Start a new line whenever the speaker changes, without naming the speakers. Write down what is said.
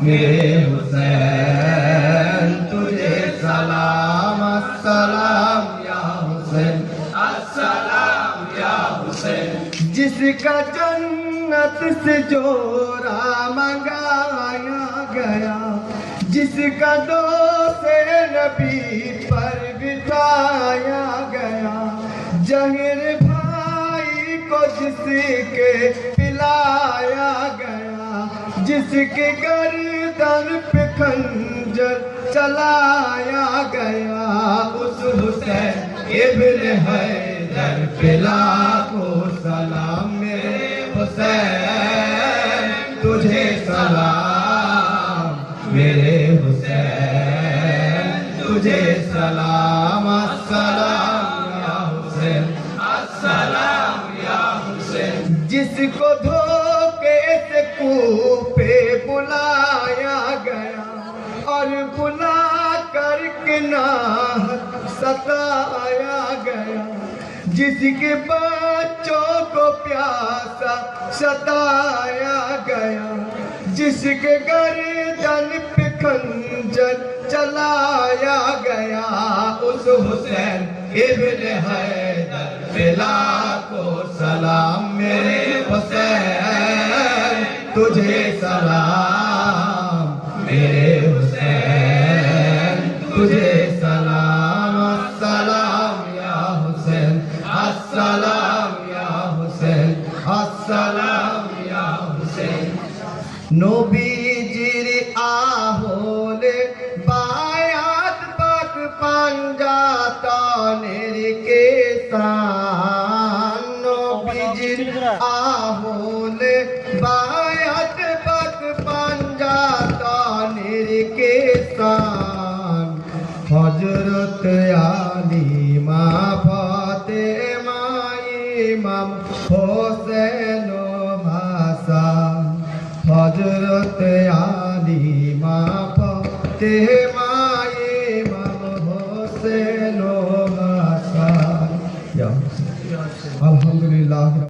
मेरे हुसैन तुझे सलाम अस्सलाम या हुसैन अस्सलाम या हुसैन। जिसका जन्नत से जोरा मंगाया गया, जिसका दो से नबी पर बिठाया गया, जहीर भाई को जिसके पिलाया गया, जिसके गर्दन पे खंजर चलाया गया, उस हुसैन इब्न हैदर पे लाखों सलाम। मेरे हुसैन तुझे सलाम, मेरे हुसैन तुझे सलाम अस्सलाम या हुसैन अस्सलाम या हुसैन। जिसको धोखे से कूपे बुलाया गया और बुला करके नाहक सताया गया, जिसके बच्चों को प्यासा सताया गया, जिसके गर्दन पे खंजर चलाया गया, उस हुसैन इब्न हैदर पे लाखों सलाम। मेरे हुसैन तुझे सलाम, मेरे हुसैन तुझे सलाम अस्सलाम या हुसैन अस्सलाम या हुसैन अस्सलाम या हुसैन। নবীজির আহলে বায়াত পাক পাঞ্জাতনের কেসান, নবীজির আহলে বায়াত পাক পাঞ্জাতনের কেসান। হযরত আলী মা ফাতেমা ইমাম হোসেন ভাষা, হযরত আলী মা ফাতেমা